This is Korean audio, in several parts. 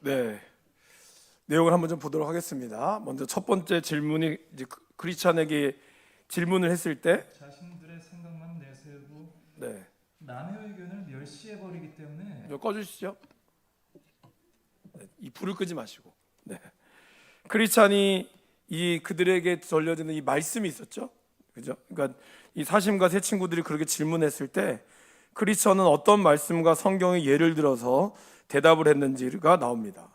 네, 내용을 한번 좀 보도록 하겠습니다. 먼저 첫 번째 질문이 이제 크리스찬에게 질문을 했을 때, 자신들의 생각만 내세우고 네, 남의 의견을 멸시해 버리기 때문에 이거 꺼주시죠. 네, 이 불을 끄지 마시고, 네, 크리스찬이 이 그들에게 전려지는 이 말씀이 있었죠, 그죠? 그러니까 이 사심과 새 친구들이 그렇게 질문했을 때, 크리스찬은 어떤 말씀과 성경의 예를 들어서 대답을 했는지가 나옵니다.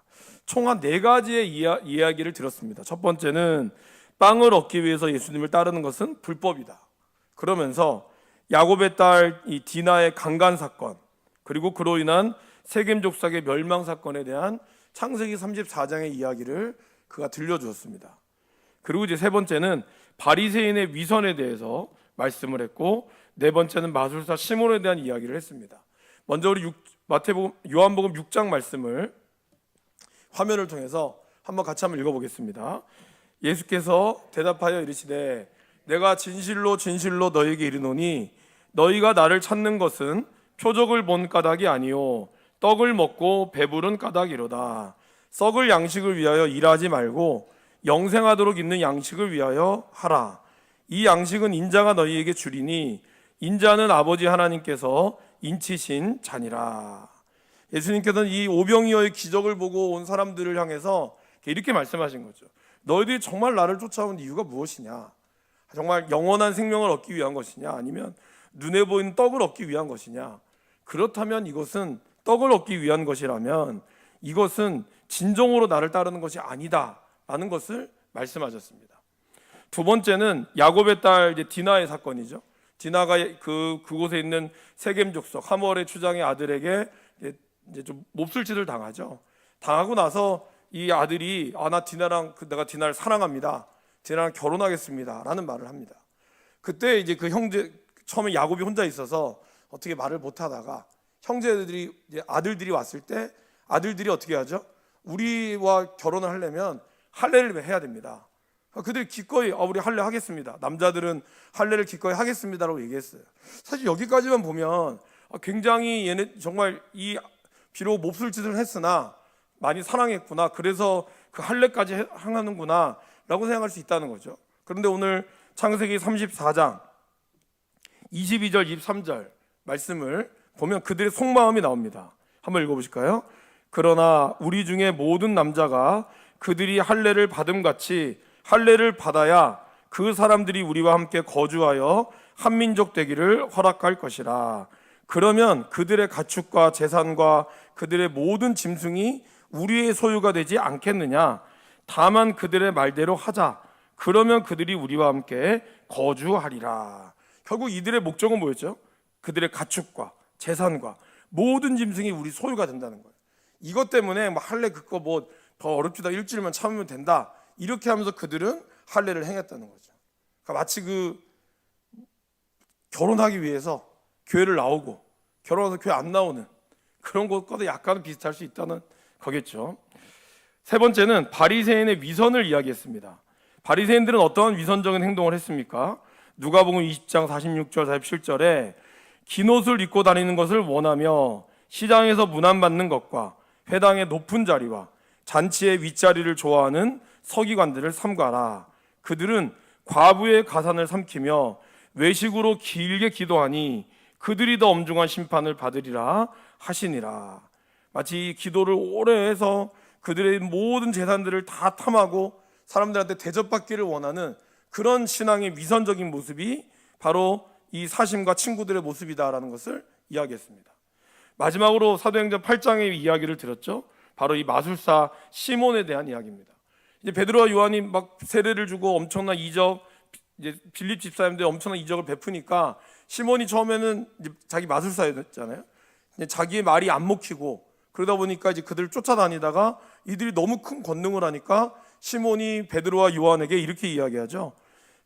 총 한 네 가지의 이야기를 들었습니다. 첫 번째는 빵을 얻기 위해서 예수님을 따르는 것은 불법이다. 그러면서 야곱의 딸 이 디나의 강간 사건, 그리고 그로 인한 세겜 족속의 멸망 사건에 대한 창세기 34장의 이야기를 그가 들려주었습니다. 그리고 이제 세 번째는 바리새인의 위선에 대해서 말씀을 했고, 네 번째는 마술사 시몬에 대한 이야기를 했습니다. 먼저 우리 요한복음 6장 말씀을 화면을 통해서 한번 같이 한번 읽어보겠습니다. 예수께서 대답하여 이르시되 내가 진실로 진실로 너희에게 이르노니 너희가 나를 찾는 것은 표적을 본 까닭이 아니요 떡을 먹고 배부른 까닭이로다. 썩을 양식을 위하여 일하지 말고 영생하도록 있는 양식을 위하여 하라. 이 양식은 인자가 너희에게 주리니 인자는 아버지 하나님께서 인치신 자니라. 예수님께서는 이 오병이어의 기적을 보고 온 사람들을 향해서 이렇게 말씀하신 거죠. 너희들이 정말 나를 쫓아온 이유가 무엇이냐? 정말 영원한 생명을 얻기 위한 것이냐? 아니면 눈에 보이는 떡을 얻기 위한 것이냐? 그렇다면 이것은 떡을 얻기 위한 것이라면 이것은 진정으로 나를 따르는 것이 아니다 라는 것을 말씀하셨습니다. 두 번째는 야곱의 딸 디나의 사건이죠. 디나가 그곳에 있는 세겜 족속 하몰의 추장의 아들에게 이제 좀 몹쓸 짓을 당하죠. 당하고 나서 이 아들이 내가 디나를 사랑합니다. 디나랑 결혼하겠습니다. 라는 말을 합니다. 그때 이제 그 형제 처음에 야곱이 혼자 있어서 어떻게 말을 못 하다가 형제들이 아들들이 왔을 때 아들들이 어떻게 하죠? 우리와 결혼을 하려면 할례를 해야 됩니다. 그들이 기꺼이 우리 할례 하겠습니다. 남자들은 할례를 기꺼이 하겠습니다라고 얘기했어요. 사실 여기까지만 보면 굉장히 얘네 정말 비록 몹쓸 짓을 했으나 많이 사랑했구나. 그래서 그 할례까지 하는구나 라고 생각할 수 있다는 거죠. 그런데 오늘 창세기 34장 22절 23절 말씀을 보면 그들의 속마음이 나옵니다. 한번 읽어보실까요? 그러나 우리 중에 모든 남자가 그들이 할례를 받음같이 할례를 받아야 그 사람들이 우리와 함께 거주하여 한 민족 되기를 허락할 것이라. 그러면 그들의 가축과 재산과 그들의 모든 짐승이 우리의 소유가 되지 않겠느냐? 다만 그들의 말대로 하자. 그러면 그들이 우리와 함께 거주하리라. 결국 이들의 목적은 뭐였죠? 그들의 가축과 재산과 모든 짐승이 우리 소유가 된다는 거예요. 이것 때문에 할례 그거 더 어렵지다 일주일만 참으면 된다 이렇게 하면서 그들은 할례를 행했다는 거죠. 그러니까 마치 결혼하기 위해서 교회를 나오고 결혼해서 교회 안 나오는 그런 것과도 약간은 비슷할 수 있다는 거겠죠. 세 번째는 바리새인의 위선을 이야기했습니다. 바리새인들은 어떠한 위선적인 행동을 했습니까? 누가복음 20장 46절 47절에 긴 옷을 입고 다니는 것을 원하며 시장에서 문안받는 것과 회당의 높은 자리와 잔치의 윗자리를 좋아하는 서기관들을 삼가라. 그들은 과부의 가산을 삼키며 외식으로 길게 기도하니 그들이 더 엄중한 심판을 받으리라 하시니라. 마치 이 기도를 오래 해서 그들의 모든 재산들을 다 탐하고 사람들한테 대접받기를 원하는 그런 신앙의 위선적인 모습이 바로 이 사심과 친구들의 모습이다라는 것을 이야기했습니다. 마지막으로 사도행전 8장의 이야기를 들었죠. 바로 이 마술사 시몬에 대한 이야기입니다. 이제 베드로와 요한이 막 세례를 주고 엄청난 이적, 이제 빌립 집사님들 엄청난 이적을 베푸니까 시몬이 처음에는 이제 자기 마술사였잖아요. 자기의 말이 안 먹히고 그러다 보니까 이제 그들을 쫓아다니다가 이들이 너무 큰 권능을 하니까 시몬이 베드로와 요한에게 이렇게 이야기하죠.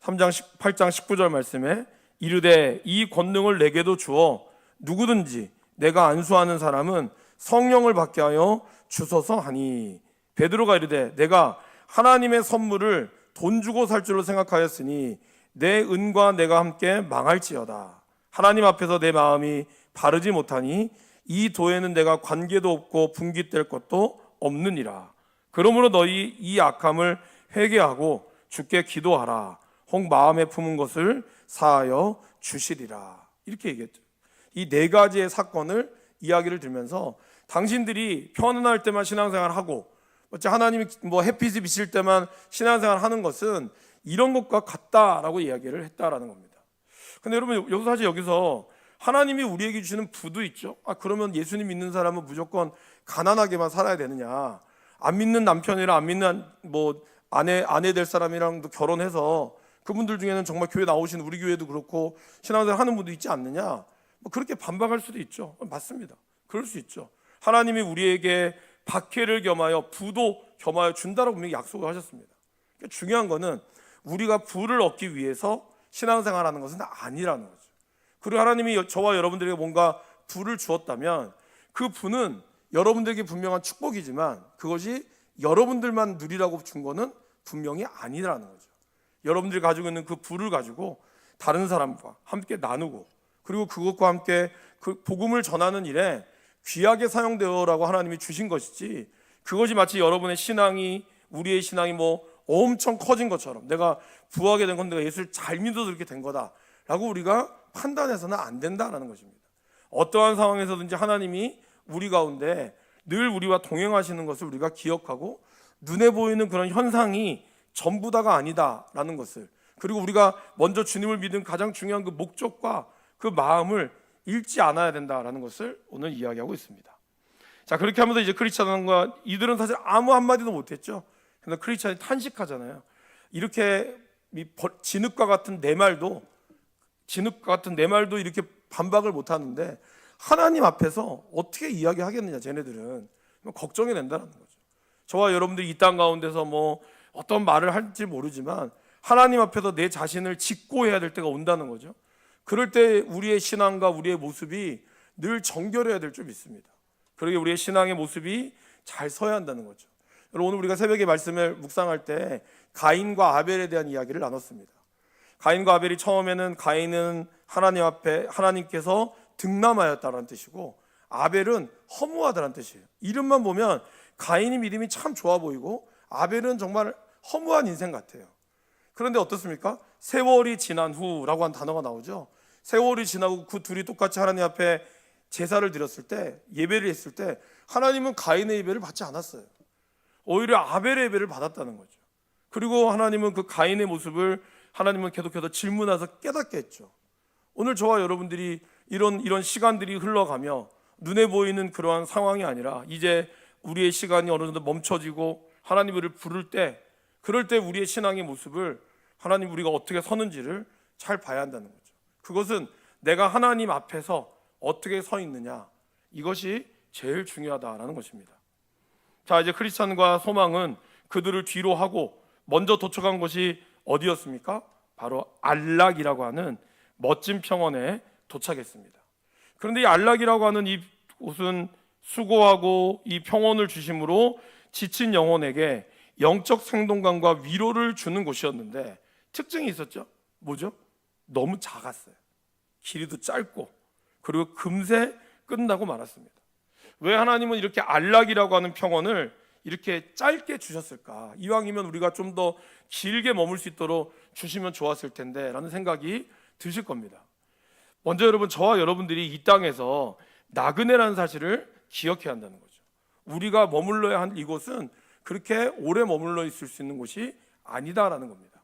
8장 19절 말씀에 이르되 이 권능을 내게도 주어 누구든지 내가 안수하는 사람은 성령을 받게 하여 주소서 하니 베드로가 이르되 내가 하나님의 선물을 돈 주고 살 줄로 생각하였으니 내 은과 내가 함께 망할지어다. 하나님 앞에서 내 마음이 바르지 못하니 이 도에는 내가 관계도 없고 분깃될 것도 없느니라. 그러므로 너희 이 악함을 회개하고 주께 기도하라. 혹 마음에 품은 것을 사하여 주시리라. 이렇게 얘기했죠. 이 네 가지의 사건을 이야기를 들면서 당신들이 편안할 때만 신앙생활하고 하나님이 햇빛이 비칠 때만 신앙생활 하는 것은 이런 것과 같다라고 이야기를 했다라는 겁니다. 근데 여러분 여기서 하나님이 우리에게 주시는 부도 있죠. 그러면 예수님 믿는 사람은 무조건 가난하게만 살아야 되느냐? 안 믿는 남편이랑 안 믿는 아내 될 사람이랑도 결혼해서 그분들 중에는 정말 교회 나오시는 우리 교회도 그렇고 신앙생활 하는 분도 있지 않느냐? 그렇게 반박할 수도 있죠. 맞습니다. 그럴 수 있죠. 하나님이 우리에게 박해를 겸하여 부도 겸하여 준다라고 분명히 약속을 하셨습니다. 그러니까 중요한 거는 우리가 부를 얻기 위해서 신앙생활하는 것은 아니라는 거죠. 그리고 하나님이 저와 여러분들에게 뭔가 부를 주었다면 그 부는 여러분들에게 분명한 축복이지만 그것이 여러분들만 누리라고 준 거는 분명히 아니라는 거죠. 여러분들이 가지고 있는 그 부를 가지고 다른 사람과 함께 나누고 그리고 그것과 함께 그 복음을 전하는 일에 귀하게 사용되어라고 하나님이 주신 것이지, 그것이 마치 여러분의 신앙이 우리의 신앙이 엄청 커진 것처럼 내가 부하게 된 건 내가 예수를 잘 믿어서 그렇게 된 거다라고 우리가 판단해서는 안 된다는 것입니다. 어떠한 상황에서든지 하나님이 우리 가운데 늘 우리와 동행하시는 것을 우리가 기억하고 눈에 보이는 그런 현상이 전부 다가 아니다라는 것을, 그리고 우리가 먼저 주님을 믿은 가장 중요한 그 목적과 그 마음을 잃지 않아야 된다라는 것을 오늘 이야기하고 있습니다. 자, 그렇게 하면서 이제 크리스찬과 이들은 사실 아무 한마디도 못했죠. 그런데 크리스찬이 탄식하잖아요. 이렇게 진흙과 같은 내 말도 이렇게 반박을 못하는데 하나님 앞에서 어떻게 이야기하겠느냐, 쟤네들은. 걱정이 된다는 거죠. 저와 여러분들이 이 땅 가운데서 어떤 말을 할지 모르지만 하나님 앞에서 내 자신을 직고해야 될 때가 온다는 거죠. 그럴 때 우리의 신앙과 우리의 모습이 늘 정결해야 될 줄 믿습니다. 그러게 우리의 신앙의 모습이 잘 서야 한다는 거죠. 여러분, 오늘 우리가 새벽에 말씀을 묵상할 때 가인과 아벨에 대한 이야기를 나눴습니다. 가인과 아벨이 처음에는 가인은 하나님 앞에 하나님께서 등남하였다라는 뜻이고 아벨은 허무하다라는 뜻이에요. 이름만 보면 가인이 믿음이 참 좋아 보이고 아벨은 정말 허무한 인생 같아요. 그런데 어떻습니까? 세월이 지난 후라고 한 단어가 나오죠. 세월이 지나고 그 둘이 똑같이 하나님 앞에 제사를 드렸을 때, 예배를 했을 때 하나님은 가인의 예배를 받지 않았어요. 오히려 아벨의 예배를 받았다는 거죠. 그리고 하나님은 그 가인의 모습을 하나님은 계속해서 질문해서 깨닫게 했죠. 오늘 저와 여러분들이 이런 시간들이 흘러가며 눈에 보이는 그러한 상황이 아니라 이제 우리의 시간이 어느 정도 멈춰지고 하나님을 부를 때, 그럴 때 우리의 신앙의 모습을 하나님 우리가 어떻게 서는지를 잘 봐야 한다는 거죠. 그것은 내가 하나님 앞에서 어떻게 서 있느냐, 이것이 제일 중요하다라는 것입니다. 자, 이제 크리스찬과 소망은 그들을 뒤로 하고 먼저 도착한 곳이 어디였습니까? 바로 안락이라고 하는 멋진 평원에 도착했습니다. 그런데 이 안락이라고 하는 이 곳은 수고하고 이 평원을 주심으로 지친 영혼에게 영적 생동감과 위로를 주는 곳이었는데 특징이 있었죠. 뭐죠? 너무 작았어요. 길이도 짧고 그리고 금세 끝나고 말았습니다. 왜 하나님은 이렇게 안락이라고 하는 평원을 이렇게 짧게 주셨을까? 이왕이면 우리가 좀 더 길게 머물 수 있도록 주시면 좋았을 텐데 라는 생각이 드실 겁니다. 먼저 여러분, 저와 여러분들이 이 땅에서 나그네라는 사실을 기억해야 한다는 거죠. 우리가 머물러야 할 이곳은 그렇게 오래 머물러 있을 수 있는 곳이 아니다라는 겁니다.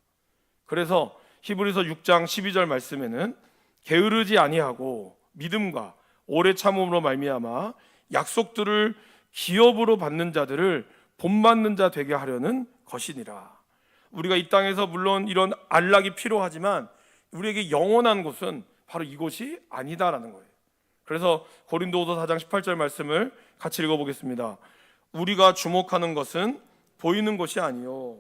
그래서 히브리서 6장 12절 말씀에는 게으르지 아니하고 믿음과 오래 참음으로 말미암아 약속들을 기업으로 받는 자들을 본받는 자 되게 하려는 것이니라. 우리가 이 땅에서 물론 이런 안락이 필요하지만 우리에게 영원한 곳은 바로 이곳이 아니다라는 거예요. 그래서 고린도후서 4장 18절 말씀을 같이 읽어보겠습니다. 우리가 주목하는 것은 보이는 것이 아니요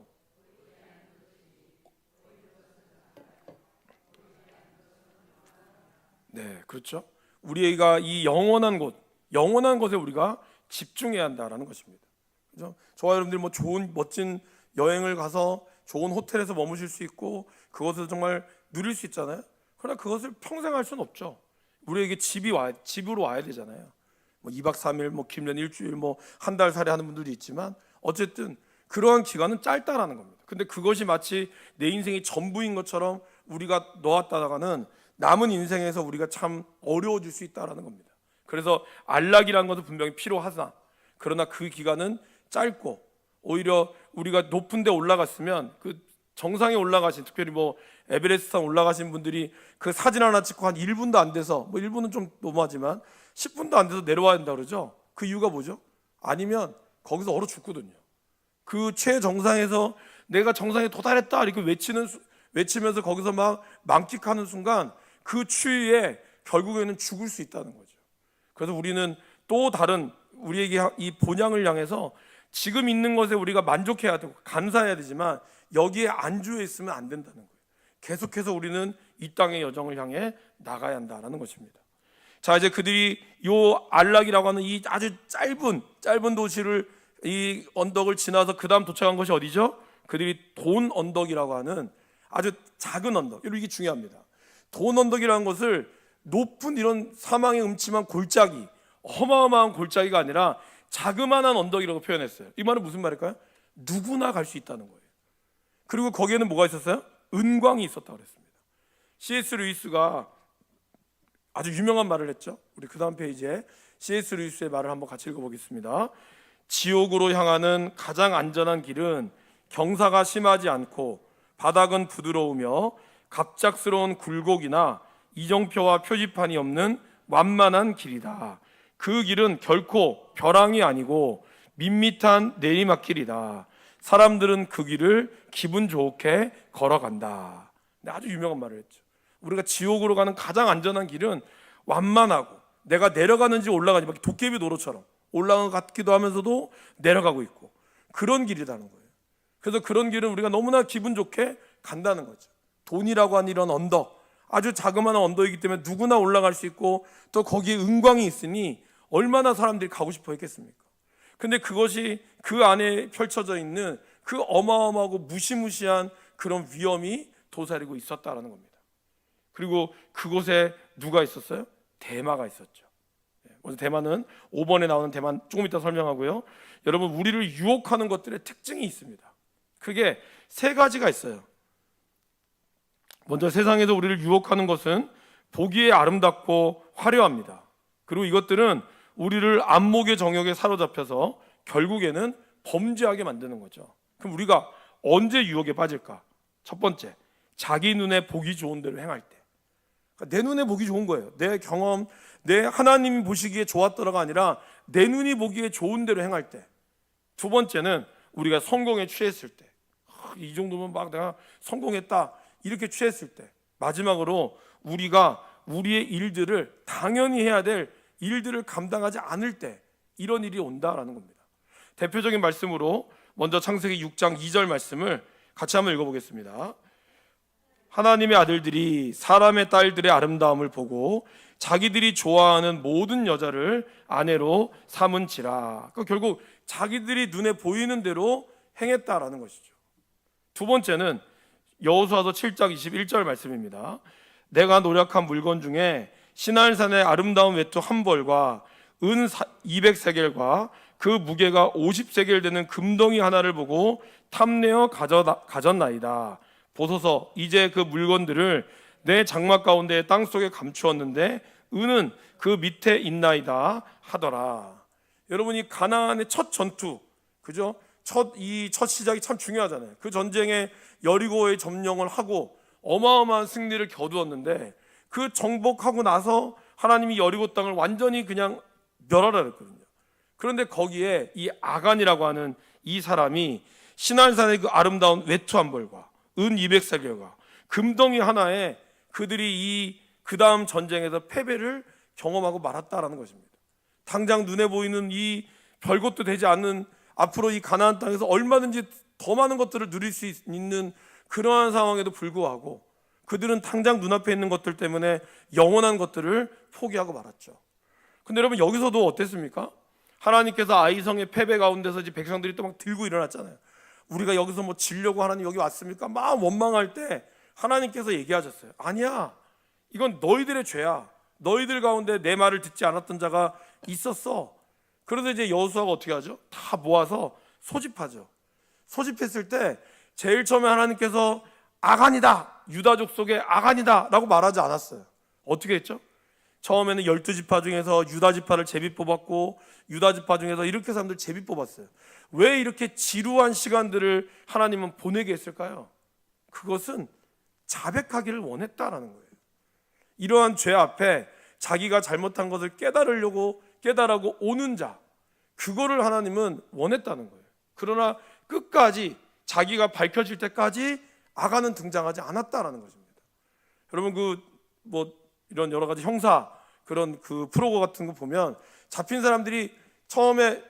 네, 그렇죠. 우리가 이 영원한 곳에 우리가 집중해야 한다라는 것입니다. 그렇죠? 저와 여러분들 좋은 멋진 여행을 가서 좋은 호텔에서 머무실 수 있고 그것을 정말 누릴 수 있잖아요. 그러나 그것을 평생 할 수는 없죠. 우리에게 집으로 와야 되잖아요. 뭐 2박 3일, 뭐 길면 일주일, 뭐 한 달 살이 하는 분들도 있지만 어쨌든 그러한 기간은 짧다라는 겁니다. 근데 그것이 마치 내 인생이 전부인 것처럼 우리가 놓았다가는 남은 인생에서 우리가 참 어려워질 수 있다라는 겁니다. 그래서 안락이라는 것은 분명히 필요하다. 그러나 그 기간은 짧고 오히려 우리가 높은 데 올라갔으면 그 정상에 올라가신, 특별히 뭐 에베레스트산 올라가신 분들이 그 사진 하나 찍고 한 1분도 안 돼서, 뭐 1분은 좀 너무하지만 10분도 안 돼서 내려와야 된다 그러죠. 그 이유가 뭐죠? 아니면 거기서 얼어 죽거든요. 그 최정상에서 내가 정상에 도달했다 이렇게 외치면서 거기서 막 만끽하는 순간 그 추위에 결국에는 죽을 수 있다는 거죠. 그래서 우리는 또 다른 우리에게 이 본향을 향해서 지금 있는 것에 우리가 만족해야 되고 감사해야 되지만 여기에 안주해 있으면 안 된다는 거예요. 계속해서 우리는 이 땅의 여정을 향해 나가야 한다는 것입니다. 자, 이제 그들이 요 안락이라고 하는 이 아주 짧은 도시를, 이 언덕을 지나서 그 다음 도착한 것이 어디죠? 그들이 돈 언덕이라고 하는 아주 작은 언덕. 이게 중요합니다. 돈 언덕이라는 것을 높은 이런 사망의 음침한 골짜기, 어마어마한 골짜기가 아니라 자그마한 언덕이라고 표현했어요. 이 말은 무슨 말일까요? 누구나 갈 수 있다는 거예요. 그리고 거기에는 뭐가 있었어요? 은광이 있었다고 그랬습니다. C.S. 루이스가 아주 유명한 말을 했죠. 우리 그 다음 페이지에 C.S. 루이스의 말을 한번 같이 읽어보겠습니다. 지옥으로 향하는 가장 안전한 길은 경사가 심하지 않고 바닥은 부드러우며 갑작스러운 굴곡이나 이정표와 표지판이 없는 완만한 길이다. 그 길은 결코 벼랑이 아니고 밋밋한 내리막길이다. 사람들은 그 길을 기분 좋게 걸어간다. 아주 유명한 말을 했죠. 우리가 지옥으로 가는 가장 안전한 길은 완만하고 내가 내려가는지 올라가는지 막 도깨비 노루처럼 올라간 것 같기도 하면서도 내려가고 있고 그런 길이라는 거예요. 그래서 그런 길은 우리가 너무나 기분 좋게 간다는 거죠. 돈이라고 하는 이런 언덕, 아주 자그마한 언덕이기 때문에 누구나 올라갈 수 있고 또 거기에 은광이 있으니 얼마나 사람들이 가고 싶어 했겠습니까? 근데 그것이 그 안에 펼쳐져 있는 그 어마어마하고 무시무시한 그런 위험이 도사리고 있었다라는 겁니다. 그리고 그곳에 누가 있었어요? 대마가 있었죠. 먼저 대마는 5번에 나오는 대마 조금 이따 설명하고요. 여러분, 우리를 유혹하는 것들의 특징이 있습니다. 그게 세 가지가 있어요. 먼저 세상에서 우리를 유혹하는 것은 보기에 아름답고 화려합니다. 그리고 이것들은 우리를 안목의 정욕에 사로잡혀서 결국에는 범죄하게 만드는 거죠. 그럼 우리가 언제 유혹에 빠질까? 첫 번째, 자기 눈에 보기 좋은 대로 행할 때. 그러니까 내 눈에 보기 좋은 거예요. 내 경험, 내 하나님이 보시기에 좋았더라가 아니라 내 눈이 보기에 좋은 대로 행할 때. 두 번째는 우리가 성공에 취했을 때. 이 정도면 막 내가 성공했다 이렇게 취했을 때. 마지막으로 우리가 우리의 일들을 당연히 해야 될 일들을 감당하지 않을 때 이런 일이 온다라는 겁니다. 대표적인 말씀으로 먼저 창세기 6장 2절 말씀을 같이 한번 읽어보겠습니다. 하나님의 아들들이 사람의 딸들의 아름다움을 보고 자기들이 좋아하는 모든 여자를 아내로 삼은지라. 결국 자기들이 눈에 보이는 대로 행했다라는 것이죠. 두 번째는 여호수아서 7장 21절 말씀입니다. 내가 노력한 물건 중에 시날산의 아름다운 외투 한 벌과 은 200세겔과 그 무게가 50세겔 되는 금덩이 하나를 보고 탐내어 가졌나이다. 보소서, 이제 그 물건들을 내 장막 가운데 땅속에 감추었는데 은은 그 밑에 있나이다 하더라. 여러분, 이 가나안의 첫 전투, 그죠? 첫 시작이 참 중요하잖아요. 그 전쟁에 여리고의 점령을 하고 어마어마한 승리를 거두었는데 그 정복하고 나서 하나님이 여리고 땅을 완전히 그냥 멸하라 그랬거든요. 그런데 거기에 이 아간이라고 하는 이 사람이 시날산의 그 아름다운 외투 한 벌과 은 200세겔과 금덩이 하나에 그들이 그 다음 전쟁에서 패배를 경험하고 말았다라는 것입니다. 당장 눈에 보이는 이 별것도 되지 않는 앞으로 이 가나안 땅에서 얼마든지 더 많은 것들을 누릴 수 있는 그러한 상황에도 불구하고 그들은 당장 눈앞에 있는 것들 때문에 영원한 것들을 포기하고 말았죠. 근데 여러분, 여기서도 어땠습니까? 하나님께서 아이성의 패배 가운데서 이제 백성들이 또 막 들고 일어났잖아요. 우리가 여기서 뭐 지려고 하나님 여기 왔습니까? 막 원망할 때 하나님께서 얘기하셨어요. 아니야, 이건 너희들의 죄야. 너희들 가운데 내 말을 듣지 않았던 자가 있었어. 그래서 이제 여호수아가 어떻게 하죠? 다 모아서 소집하죠. 소집했을 때 제일 처음에 하나님께서 아간이다, 유다족 속의 아간이다 라고 말하지 않았어요. 어떻게 했죠? 처음에는 12지파 중에서 유다지파를 제비 뽑았고, 유다지파 중에서 이렇게 사람들 제비 뽑았어요. 왜 이렇게 지루한 시간들을 하나님은 보내게 했을까요? 그것은 자백하기를 원했다라는 거예요. 이러한 죄 앞에 자기가 잘못한 것을 깨달으고 오는 자, 그거를 하나님은 원했다는 거예요. 그러나 끝까지 자기가 밝혀질 때까지 아간은 등장하지 않았다라는 것입니다. 여러분 이런 여러 가지 형사 그런 그 프로그 같은 거 보면 잡힌 사람들이 처음에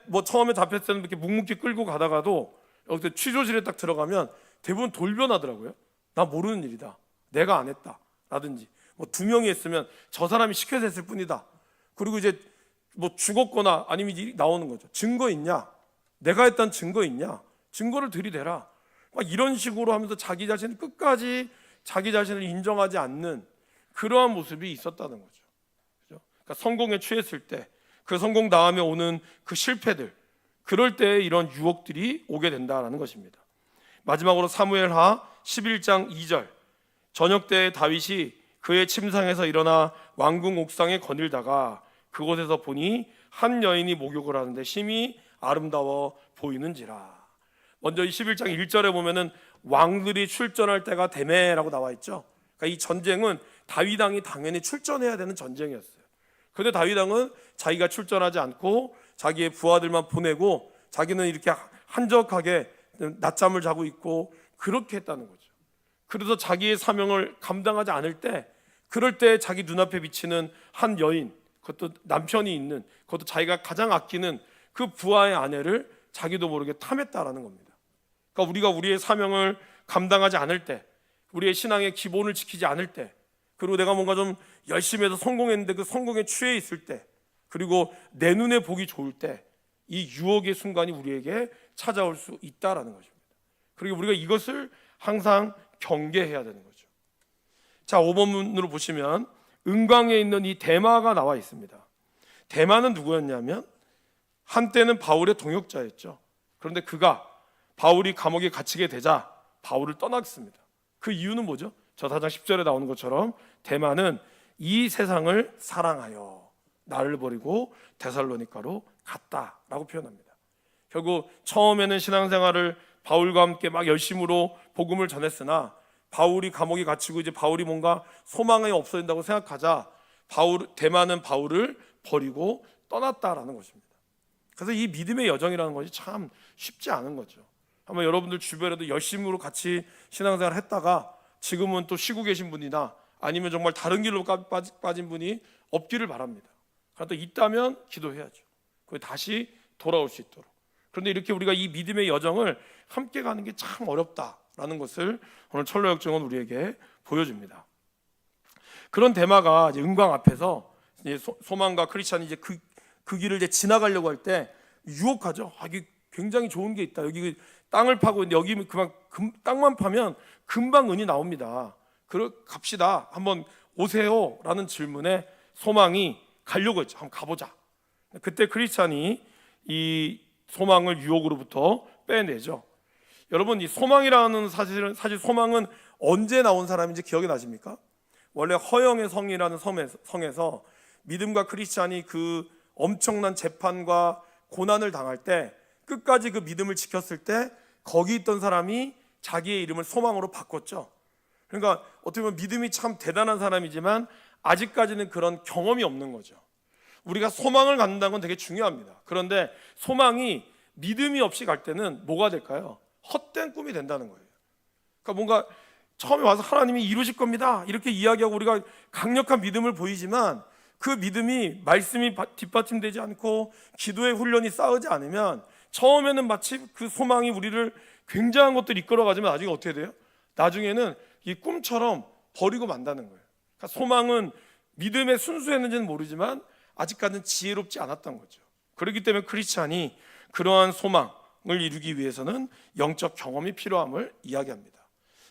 잡혔을 때는 이렇게 묵묵히 끌고 가다가도 여기서 취조실에 딱 들어가면 대부분 돌변하더라고요. 나 모르는 일이다, 내가 안 했다 라든지, 2명이 했으면 저 사람이 시켜서 했을 뿐이다. 그리고 이제 죽었거나 아니면 이제 나오는 거죠. 증거 있냐? 내가 했다는 증거 있냐? 증거를 들이대라. 막 이런 식으로 하면서 자기 자신을 끝까지 자기 자신을 인정하지 않는 그러한 모습이 있었다는 거죠. 그죠? 그러니까 성공에 취했을 때, 그 성공 다음에 오는 그 실패들, 그럴 때 이런 유혹들이 오게 된다는 것입니다. 마지막으로 사무엘하 11장 2절, 저녁 때 다윗이 그의 침상에서 일어나 왕궁 옥상에 거닐다가 그곳에서 보니 한 여인이 목욕을 하는데 심히 아름다워 보이는지라. 먼저 이 11장 1절에 보면은 왕들이 출전할 때가 되매라고 나와 있죠. 그러니까 이 전쟁은 다윗 왕이 당연히 출전해야 되는 전쟁이었어요. 그런데 다윗 왕은 자기가 출전하지 않고 자기의 부하들만 보내고 자기는 이렇게 한적하게 낮잠을 자고 있고 그렇게 했다는 거죠. 그래서 자기의 사명을 감당하지 않을 때, 그럴 때 자기 눈앞에 비치는 한 여인, 그것도 남편이 있는, 그것도 자기가 가장 아끼는 그 부하의 아내를 자기도 모르게 탐했다라는 겁니다. 그러니까 우리가 우리의 사명을 감당하지 않을 때, 우리의 신앙의 기본을 지키지 않을 때, 그리고 내가 뭔가 좀 열심히 해서 성공했는데 그 성공에 취해 있을 때, 그리고 내 눈에 보기 좋을 때, 이 유혹의 순간이 우리에게 찾아올 수 있다라는 것입니다. 그리고 우리가 이것을 항상 경계해야 되는 거죠. 자, 5번문으로 보시면 은광에 있는 이 데마가 나와 있습니다. 데마는 누구였냐면 한때는 바울의 동역자였죠. 그런데 그가 바울이 감옥에 갇히게 되자 바울을 떠났습니다. 그 이유는 뭐죠? 저 4장 10절에 나오는 것처럼 데마는 이 세상을 사랑하여 나를 버리고 데살로니가로 갔다라고 표현합니다. 결국 처음에는 신앙생활을 바울과 함께 막 열심으로 복음을 전했으나 바울이 감옥에 갇히고 이제 바울이 뭔가 소망이 없어진다고 생각하자 데마는 바울을 버리고 떠났다라는 것입니다. 그래서 이 믿음의 여정이라는 것이 참 쉽지 않은 거죠. 아마 여러분들 주변에도 열심으로 같이 신앙생활을 했다가 지금은 또 쉬고 계신 분이나 아니면 정말 다른 길로 빠진 분이 없기를 바랍니다. 그러나 또 있다면 기도해야죠. 그게 다시 돌아올 수 있도록. 그런데 이렇게 우리가 이 믿음의 여정을 함께 가는 게 참 어렵다라는 것을 오늘 철로역정은 우리에게 보여줍니다. 그런 데마가 이제 은광 앞에서 이제 소망과 크리스찬이 이제 그 길을 이제 지나가려고 할 때 유혹하죠. 이게 굉장히 좋은 게 있다. 여기 땅을 파고 여기 그만 땅만 파면 금방 은이 나옵니다. 갑시다. 한번 오세요라는 질문에 소망이 가려고 했죠. 한번 가보자. 그때 크리스찬이 이 소망을 유혹으로부터 빼내죠. 여러분, 이 소망이라는 사실 소망은 언제 나온 사람인지 기억이 나십니까? 원래 허영의 성이라는 성에서 믿음과 크리스찬이 그 엄청난 재판과 고난을 당할 때 끝까지 그 믿음을 지켰을 때 거기 있던 사람이 자기의 이름을 소망으로 바꿨죠. 그러니까 어떻게 보면 믿음이 참 대단한 사람이지만 아직까지는 그런 경험이 없는 거죠. 우리가 소망을 갖는다는 건 되게 중요합니다. 그런데 소망이 믿음이 없이 갈 때는 뭐가 될까요? 헛된 꿈이 된다는 거예요. 그러니까 뭔가 처음에 와서 하나님이 이루실 겁니다 이렇게 이야기하고 우리가 강력한 믿음을 보이지만 그 믿음이 말씀이 뒷받침되지 않고 기도의 훈련이 쌓이지 않으면 처음에는 마치 그 소망이 우리를 굉장한 것들 이끌어가지만 나중에 어떻게 돼요? 나중에는 이 꿈처럼 버리고 만다는 거예요. 그러니까 소망은 믿음에 순수했는지는 모르지만 아직까지는 지혜롭지 않았던 거죠. 그렇기 때문에 크리스찬이 그러한 소망을 이루기 위해서는 영적 경험이 필요함을 이야기합니다.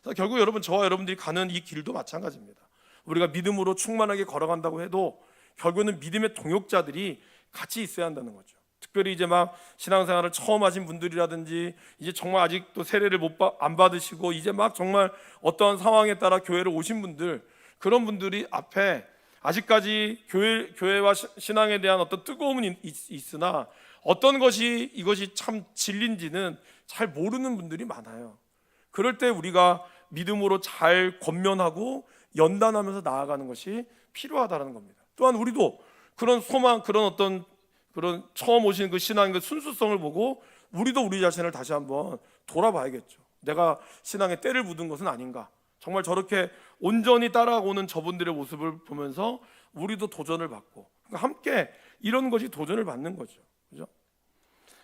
그래서 결국 저와 여러분들이 가는 이 길도 마찬가지입니다. 우리가 믿음으로 충만하게 걸어간다고 해도 결국은 믿음의 동역자들이 같이 있어야 한다는 거죠. 특별히 이제 막 신앙생활을 처음 하신 분들이라든지 이제 정말 아직도 세례를 안 받으시고 이제 막 정말 어떠한 상황에 따라 교회를 오신 분들, 그런 분들이 앞에 아직까지 교회와 신앙에 대한 어떤 뜨거움은 있으나 어떤 것이 이것이 참 진리인지는 잘 모르는 분들이 많아요. 그럴 때 우리가 믿음으로 잘 권면하고 연단하면서 나아가는 것이 필요하다는 겁니다. 또한 우리도 그런 소망, 그런 처음 오신 그 신앙의 그 순수성을 보고 우리도 우리 자신을 다시 한번 돌아봐야겠죠. 내가 신앙에 때를 묻은 것은 아닌가? 정말 저렇게 온전히 따라오는 저분들의 모습을 보면서 우리도 도전을 받고, 그러니까 함께 이런 것이 도전을 받는 거죠. 그죠?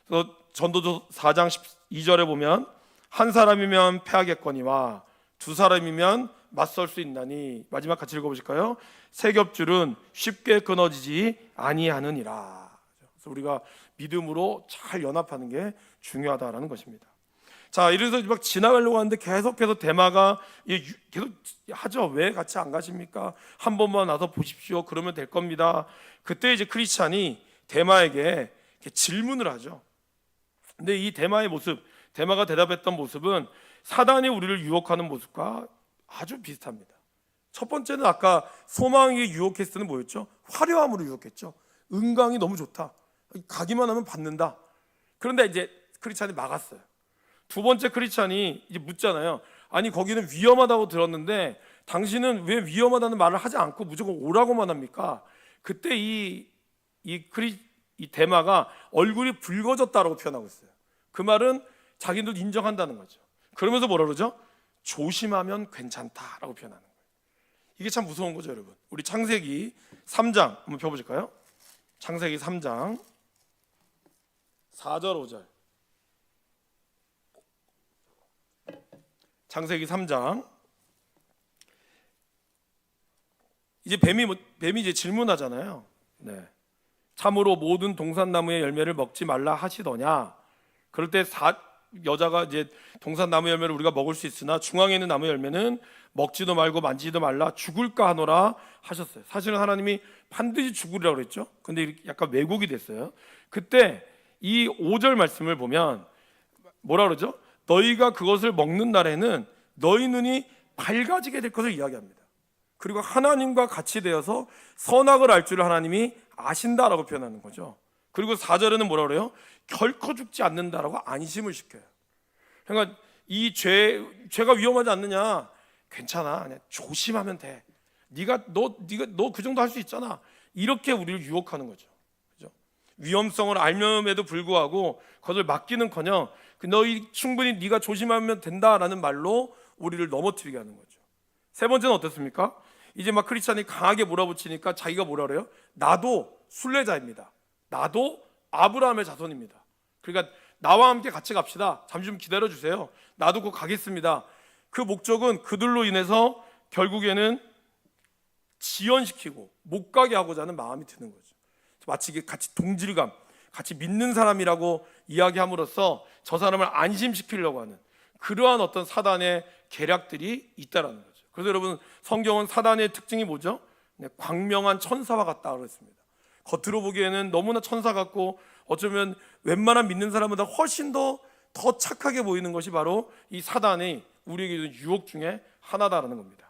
그래서 전도서 4장 12절에 보면 한 사람이면 패하겠거니와 두 사람이면 맞설 수 있나니, 마지막 같이 읽어보실까요? 세 겹줄은 쉽게 끊어지지 아니하느니라. 그래서 우리가 믿음으로 잘 연합하는 게 중요하다라는 것입니다. 자, 이래서 막 지나가려고 하는데 계속해서 대마가 계속 하죠. 왜 같이 안 가십니까? 한 번만 와서 보십시오. 그러면 될 겁니다. 그때 이제 크리스찬이 대마에게 질문을 하죠. 근데 이 대마의 모습, 대마가 대답했던 모습은 사단이 우리를 유혹하는 모습과 아주 비슷합니다. 첫 번째는 아까 소망이 유혹했을 때는 뭐였죠? 화려함으로 유혹했죠. 은강이 너무 좋다. 가기만 하면 받는다. 그런데 이제 크리스찬이 막았어요. 두 번째 크리스찬이 이제 묻잖아요. 아니, 거기는 위험하다고 들었는데 당신은 왜 위험하다는 말을 하지 않고 무조건 오라고만 합니까? 그때 이 대마가 얼굴이 붉어졌다라고 표현하고 있어요. 그 말은 자기도 인정한다는 거죠. 그러면서 뭐라 그러죠? 조심하면 괜찮다라고 표현하는 거예요. 이게 참 무서운 거죠, 여러분. 우리 창세기 3장 한번 펴보실까요? 창세기 3장 4절 5절. 창세기 3장. 이제 뱀이 이제 질문하잖아요. 네. 참으로 모든 동산나무의 열매를 먹지 말라 하시더냐? 그럴 때 여자가 이제 동산나무 열매를 우리가 먹을 수 있으나 중앙에 있는 나무 열매는 먹지도 말고 만지지도 말라, 죽을까 하노라 하셨어요. 사실은 하나님이 반드시 죽으리라고 그랬죠. 근데 약간 왜곡이 됐어요. 그때 이 5절 말씀을 보면 뭐라 그러죠? 너희가 그것을 먹는 날에는 너희 눈이 밝아지게 될 것을 이야기합니다. 그리고 하나님과 같이 되어서 선악을 알 줄을 하나님이 아신다라고 표현하는 거죠. 그리고 4절에는 뭐라 그래요? 결코 죽지 않는다라고 안심을 시켜요. 그러니까 이 죄가 위험하지 않느냐? 괜찮아, 그냥 조심하면 돼. 너 그 정도 할 수 있잖아. 이렇게 우리를 유혹하는 거죠. 그죠? 위험성을 알면에도 불구하고 그것을 맡기는커녕 너희 충분히 네가 조심하면 된다라는 말로 우리를 넘어뜨리게 하는 거죠. 세 번째는 어떻습니까? 이제 막 크리스찬이 강하게 몰아붙이니까 자기가 뭐라 그래요? 나도 순례자입니다. 나도 아브라함의 자손입니다. 그러니까 나와 함께 같이 갑시다. 잠시 좀 기다려 주세요. 나도 곧 가겠습니다. 그 목적은 그들로 인해서 결국에는 지연시키고 못 가게 하고자 하는 마음이 드는 거죠. 마치 같이 동질감, 같이 믿는 사람이라고 이야기함으로써 저 사람을 안심시키려고 하는 그러한 어떤 사단의 계략들이 있다라는 거죠. 그래서 여러분, 성경은 사단의 특징이 뭐죠? 광명한 천사와 같다 그랬습니다. 겉으로 보기에는 너무나 천사 같고 어쩌면 웬만한 믿는 사람보다 훨씬 더 착하게 보이는 것이 바로 이 사단의 우리에게 주는 유혹 중에 하나다라는 겁니다.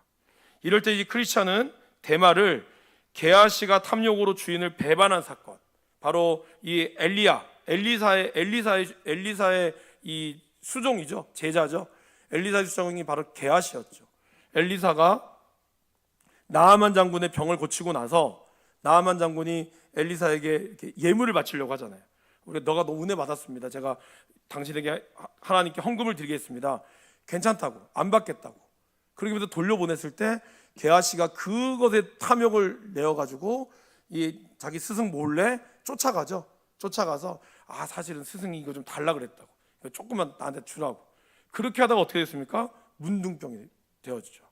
이럴 때 이 크리스찬은 대마를 게하시가 탐욕으로 주인을 배반한 사건, 바로 이 엘리사의 이 수종이죠, 제자죠. 엘리사의 수종이 바로 게하시였죠. 엘리사가 나아만 장군의 병을 고치고 나서 나아만 장군이 엘리사에게 이렇게 예물을 바치려고 하잖아요. 너가 너무 은혜 받았습니다. 제가 당신에게 하나님께 헌금을 드리겠습니다. 괜찮다고, 안 받겠다고. 그러기부터 돌려보냈을 때 게하시가 그것에 탐욕을 내어가지고 이 자기 스승 몰래 쫓아가죠. 쫓아가서 사실은 스승이 이거 좀 달라 그랬다고, 조금만 나한테 주라고. 그렇게 하다가 어떻게 됐습니까? 문둥병이 되어지죠.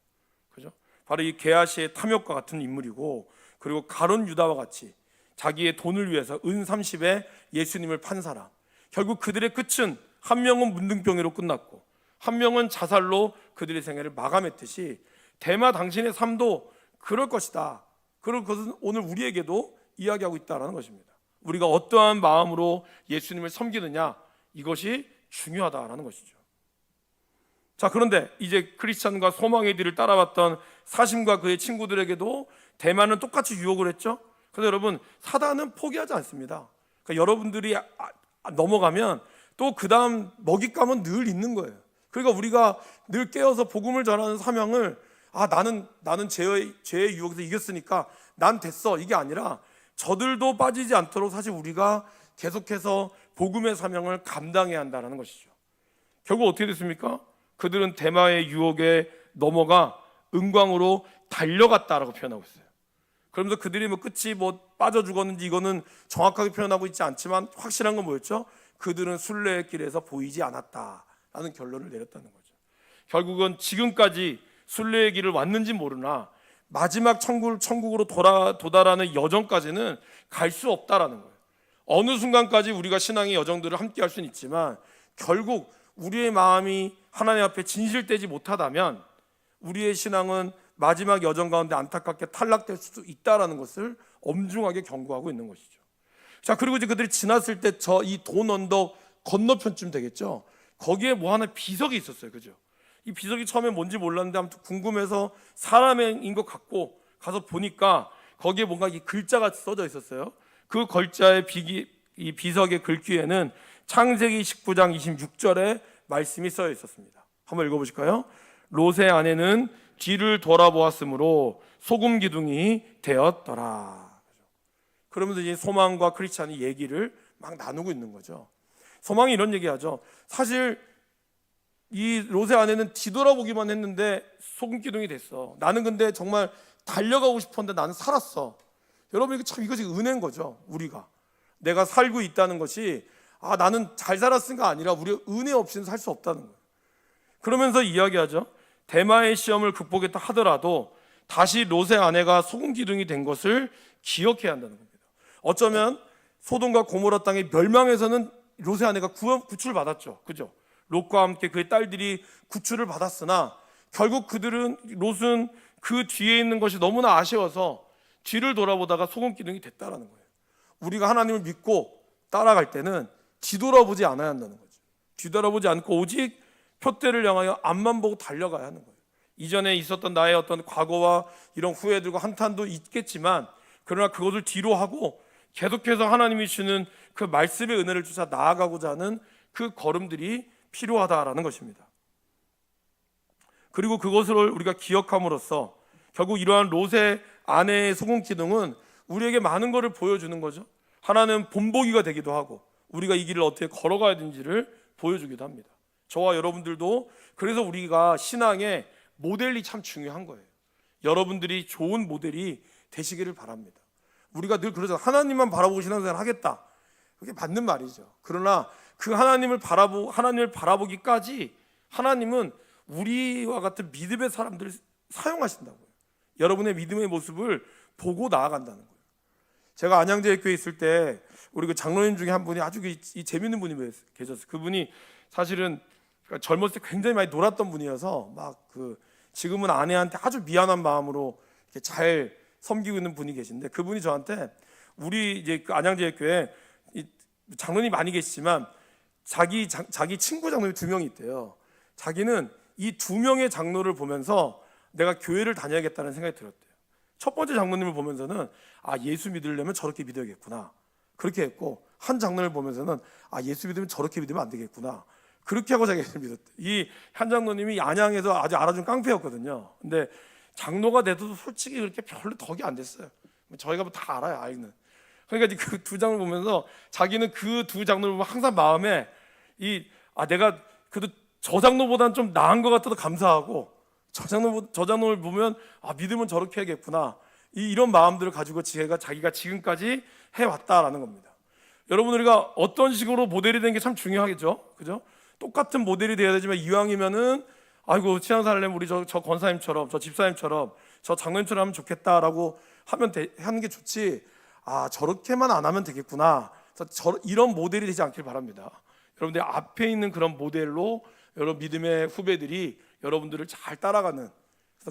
그죠? 바로 이 게하시의 탐욕과 같은 인물이고, 그리고 가룟 유다와 같이 자기의 돈을 위해서 은 30에 예수님을 판 사람. 결국 그들의 끝은 한 명은 문둥병으로 끝났고 한 명은 자살로 그들의 생애를 마감했듯이 대마 당신의 삶도 그럴 것이다. 그런 것은 오늘 우리에게도 이야기하고 있다는 것입니다. 우리가 어떠한 마음으로 예수님을 섬기느냐, 이것이 중요하다라는 것이죠. 자, 그런데 이제 크리스찬과 소망의 뒤를 따라왔던 사심과 그의 친구들에게도 대만은 똑같이 유혹을 했죠. 그래서 여러분, 사단은 포기하지 않습니다. 그러니까 여러분들이 넘어가면 또 그 다음 먹잇감은 늘 있는 거예요. 그러니까 우리가 늘 깨어서 복음을 전하는 사명을 나는 죄의 유혹에서 이겼으니까 난 됐어, 이게 아니라 저들도 빠지지 않도록 사실 우리가 계속해서 복음의 사명을 감당해야 한다는 것이죠. 결국 어떻게 됐습니까? 그들은 대마의 유혹에 넘어가 은광으로 달려갔다라고 표현하고 있어요. 그러면서 그들이 끝이 빠져 죽었는지 이거는 정확하게 표현하고 있지 않지만 확실한 건 뭐였죠? 그들은 순례의 길에서 보이지 않았다라는 결론을 내렸다는 거죠. 결국은 지금까지 순례의 길을 왔는지 모르나 마지막 천국으로 도달하는 여정까지는 갈 수 없다라는 거예요. 어느 순간까지 우리가 신앙의 여정들을 함께 할 수는 있지만 결국 우리의 마음이 하나님 앞에 진실되지 못하다면 우리의 신앙은 마지막 여정 가운데 안타깝게 탈락될 수도 있다라는 것을 엄중하게 경고하고 있는 것이죠. 자, 그리고 이제 그들이 지났을 때 이 돈 언덕 건너편쯤 되겠죠. 거기에 하나 비석이 있었어요. 그죠? 이 비석이 처음에 뭔지 몰랐는데 아무튼 궁금해서 사람인 것 같고 가서 보니까 거기에 뭔가 이 글자가 써져 있었어요. 그 글자의 이 비석의 글귀에는 창세기 19장 26절에 말씀이 써 있었습니다. 한번 읽어보실까요? 롯의 아내는 뒤를 돌아보았으므로 소금 기둥이 되었더라. 그러면서 이제 소망과 크리스찬이 얘기를 막 나누고 있는 거죠. 소망이 이런 얘기하죠. 사실 이 롯의 아내는 뒤돌아보기만 했는데 소금 기둥이 됐어. 나는 근데 정말 달려가고 싶었는데 나는 살았어. 여러분, 이것이 은혜인 거죠. 우리가 내가 살고 있다는 것이 나는 잘 살았은가 아니라 우리가 은혜 없이는 살 수 없다는 거예요. 그러면서 이야기하죠. 대마의 시험을 극복했다 하더라도 다시 롯의 아내가 소금 기둥이 된 것을 기억해야 한다는 겁니다. 어쩌면 소돔과 고모라 땅의 멸망에서는 롯의 아내가 구출을 받았죠. 그죠? 롯과 함께 그의 딸들이 구출을 받았으나 결국 롯은 그 뒤에 있는 것이 너무나 아쉬워서 뒤를 돌아보다가 소금 기둥이 됐다라는 거예요. 우리가 하나님을 믿고 따라갈 때는 뒤돌아보지 않아야 한다는 거죠. 뒤돌아보지 않고 오직 표대를 향하여 앞만 보고 달려가야 하는 거예요. 이전에 있었던 나의 어떤 과거와 이런 후회들과 한탄도 있겠지만 그러나 그것을 뒤로 하고 계속해서 하나님이 주는 그 말씀의 은혜를 쫓아 나아가고자 하는 그 걸음들이 필요하다라는 것입니다. 그리고 그것을 우리가 기억함으로써 결국 이러한 롯의 아내의 소금 기둥은 우리에게 많은 것을 보여주는 거죠. 하나는 본보기가 되기도 하고 우리가 이 길을 어떻게 걸어가야 되는지를 보여주기도 합니다. 저와 여러분들도 그래서 우리가 신앙의 모델이 참 중요한 거예요. 여러분들이 좋은 모델이 되시기를 바랍니다. 우리가 늘 그러잖아요. 하나님만 바라보고 신앙생활 하겠다. 그게 맞는 말이죠. 그러나 그 하나님을 바라보기까지 하나님은 우리와 같은 믿음의 사람들을 사용하신다고요. 여러분의 믿음의 모습을 보고 나아간다는 거예요. 제가 안양제일교회에 있을 때 우리 그 장로님 중에 한 분이 아주 재밌는 분이 계셨어요. 그분이 사실은 젊었을 때 굉장히 많이 놀았던 분이어서 지금은 아내한테 아주 미안한 마음으로 이렇게 잘 섬기고 있는 분이 계신데 그분이 저한테 우리 이제 그 안양제일교회 장로님 많이 계시지만 자기 친구 장로님 2명이 있대요. 자기는 이 2명의 장로를 보면서 내가 교회를 다녀야겠다는 생각이 들었대요. 첫 번째 장로님을 보면서는 예수 믿으려면 저렇게 믿어야겠구나 그렇게 했고, 한 장로를 보면서는 예수 믿으면 저렇게 믿으면 안 되겠구나 그렇게 하고 자기를 믿었대. 이 한 장로님이 안양에서 아주 알아준 깡패였거든요. 근데 장로가 돼도 솔직히 그렇게 별로 덕이 안 됐어요. 저희가 다 알아요, 아이는. 그러니까 그 2장을 보면서 자기는 그 2장로를 보면 항상 마음에 내가 그래도 저 장로보다는 좀 나은 것 같아도 감사하고 저 장로를 보면 믿으면 저렇게 해야겠구나 이런 마음들을 가지고 자기가 지금까지 해왔다라는 겁니다. 여러분, 우리가 어떤 식으로 모델이 되는 게 참 중요하겠죠, 그죠? 똑같은 모델이 돼야 되지만 이왕이면은 신앙생활 하려면 우리 저 권사님처럼 저 집사님처럼 저 장로님처럼 하면 좋겠다라고 하는 게 좋지. 저렇게만 안 하면 되겠구나. 이런 모델이 되지 않길 바랍니다. 여러분들 앞에 있는 그런 모델로 여러분 믿음의 후배들이 여러분들을 잘 따라가는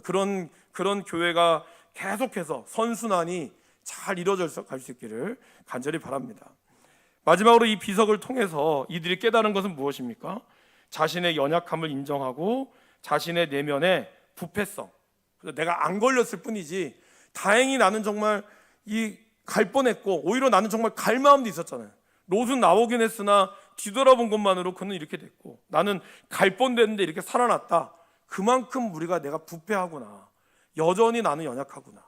그런 교회가 계속해서 선순환이 잘 이루어져 갈 수 있기를 간절히 바랍니다. 마지막으로 이 비석을 통해서 이들이 깨달은 것은 무엇입니까? 자신의 연약함을 인정하고 자신의 내면의 부패성, 내가 안 걸렸을 뿐이지 다행히 나는 정말 갈 뻔했고 오히려 나는 정말 갈 마음도 있었잖아요. 롯은 나오긴 했으나 뒤돌아본 것만으로 그는 이렇게 됐고 나는 갈 뻔됐는데 이렇게 살아났다. 그만큼 우리가 내가 부패하구나, 여전히 나는 연약하구나,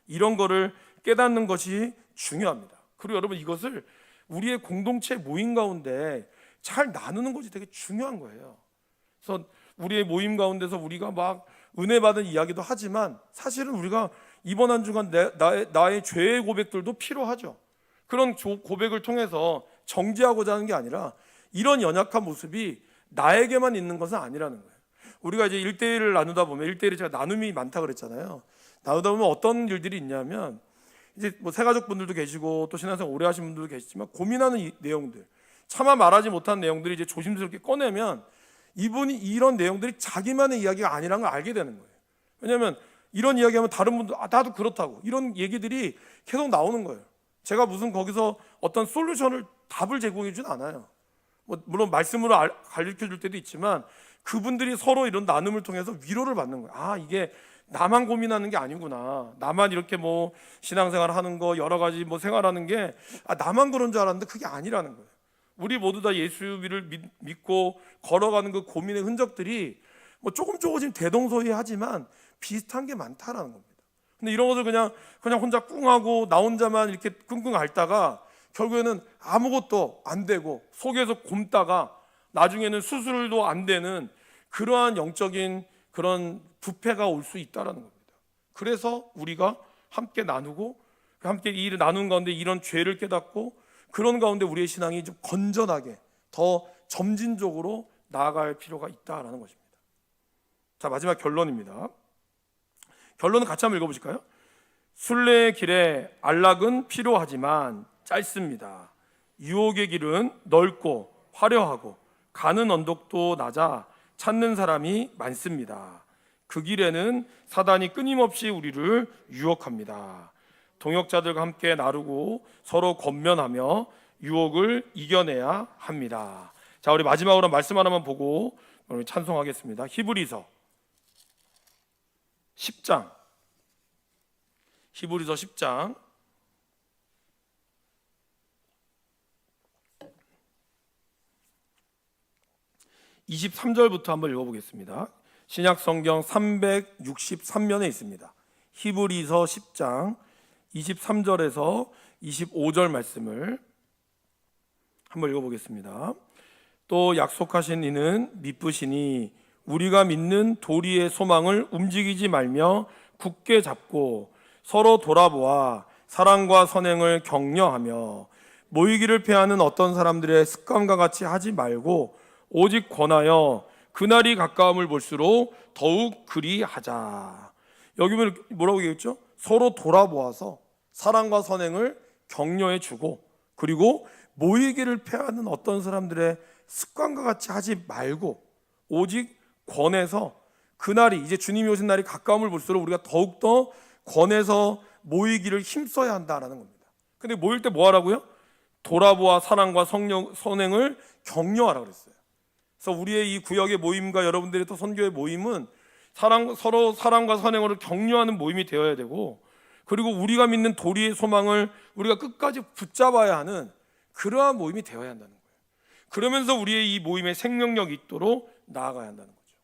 이런 거를 깨닫는 것이 중요합니다. 그리고 여러분, 이것을 우리의 공동체 모임 가운데 잘 나누는 것이 되게 중요한 거예요. 그래서 우리의 모임 가운데서 우리가 막 은혜 받은 이야기도 하지만 사실은 우리가 이번 한 주간 나의 죄의 고백들도 필요하죠. 그런 고백을 통해서 정지하고자 하는 게 아니라 이런 연약한 모습이 나에게만 있는 것은 아니라는 거예요. 우리가 이제 1대1을 나누다 보면 1대1이 제가 나눔이 많다 그랬잖아요. 나누다 보면 어떤 일들이 있냐면 이제 뭐 새가족 분들도 계시고 또 신앙생활 오래 하신 분들도 계시지만 고민하는 내용들, 차마 말하지 못한 내용들이 이제 조심스럽게 꺼내면 이분이 이런 내용들이 자기만의 이야기가 아니라는 걸 알게 되는 거예요. 왜냐하면 이런 이야기하면 다른 분도 나도 그렇다고 이런 얘기들이 계속 나오는 거예요. 제가 무슨 거기서 어떤 솔루션을 답을 제공해 주진 않아요. 뭐 물론 말씀으로 가르쳐 줄 때도 있지만 그분들이 서로 이런 나눔을 통해서 위로를 받는 거예요. 아, 이게 나만 고민하는 게 아니구나. 나만 이렇게 뭐 신앙생활 하는 거 여러 가지 뭐 생활하는 게 나만 그런 줄 알았는데 그게 아니라는 거예요. 우리 모두 다 예수를 믿고 걸어가는 그 고민의 흔적들이 뭐 조금씩 대동소이하지만 비슷한 게 많다라는 겁니다. 근데 이런 것을 그냥 혼자 꿍하고 나 혼자만 이렇게 끙끙 앓다가 결국에는 아무것도 안 되고 속에서 굼다가 나중에는 수술도 안 되는 그러한 영적인 그런 부패가 올 수 있다라는 겁니다. 그래서 우리가 함께 나누고 함께 이 일을 나누는 가운데 이런 죄를 깨닫고 그런 가운데 우리의 신앙이 좀 건전하게 더 점진적으로 나아갈 필요가 있다라는 것입니다. 자, 마지막 결론입니다. 결론은 같이 한번 읽어보실까요? 순례의 길에 안락은 필요하지만 짧습니다. 유혹의 길은 넓고 화려하고 가는 언덕도 낮아 찾는 사람이 많습니다. 그 길에는 사단이 끊임없이 우리를 유혹합니다. 동역자들과 함께 나누고 서로 권면하며 유혹을 이겨내야 합니다. 자, 우리 마지막으로 말씀 하나만 보고 오늘 찬송하겠습니다. 히브리서 10장 23절부터 한번 읽어보겠습니다. 신약성경 363면에 있습니다. 히브리서 10장 23절에서 25절 말씀을 한번 읽어보겠습니다. 또 약속하신 이는 미쁘시니 우리가 믿는 도리의 소망을 움직이지 말며 굳게 잡고 서로 돌아보아 사랑과 선행을 격려하며 모이기를 패하는 어떤 사람들의 습관과 같이 하지 말고 오직 권하여 그날이 가까움을 볼수록 더욱 그리하자. 여기 뭐라고 얘기했죠? 서로 돌아보아서 사랑과 선행을 격려해 주고 그리고 모이기를 패하는 어떤 사람들의 습관과 같이 하지 말고 오직 권해서 그날이 이제 주님이 오신 날이 가까움을 볼수록 우리가 더욱더 권해서 모이기를 힘써야 한다라는 겁니다. 근데 모일 때 뭐 하라고요? 돌아보아 사랑과 선행을 격려하라 그랬어요. 그래서 우리의 이 구역의 모임과 여러분들의 또 선교의 모임은 서로 사랑과 선행으로 격려하는 모임이 되어야 되고 그리고 우리가 믿는 도리의 소망을 우리가 끝까지 붙잡아야 하는 그러한 모임이 되어야 한다는 거예요. 그러면서 우리의 이 모임에 생명력이 있도록 나아가야 한다는 거죠.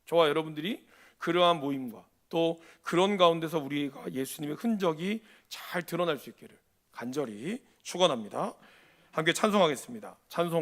저와 여러분들이 그러한 모임과 또 그런 가운데서 우리가 예수님의 흔적이 잘 드러날 수 있기를 간절히 축원합니다. 함께 찬송하겠습니다. 찬송가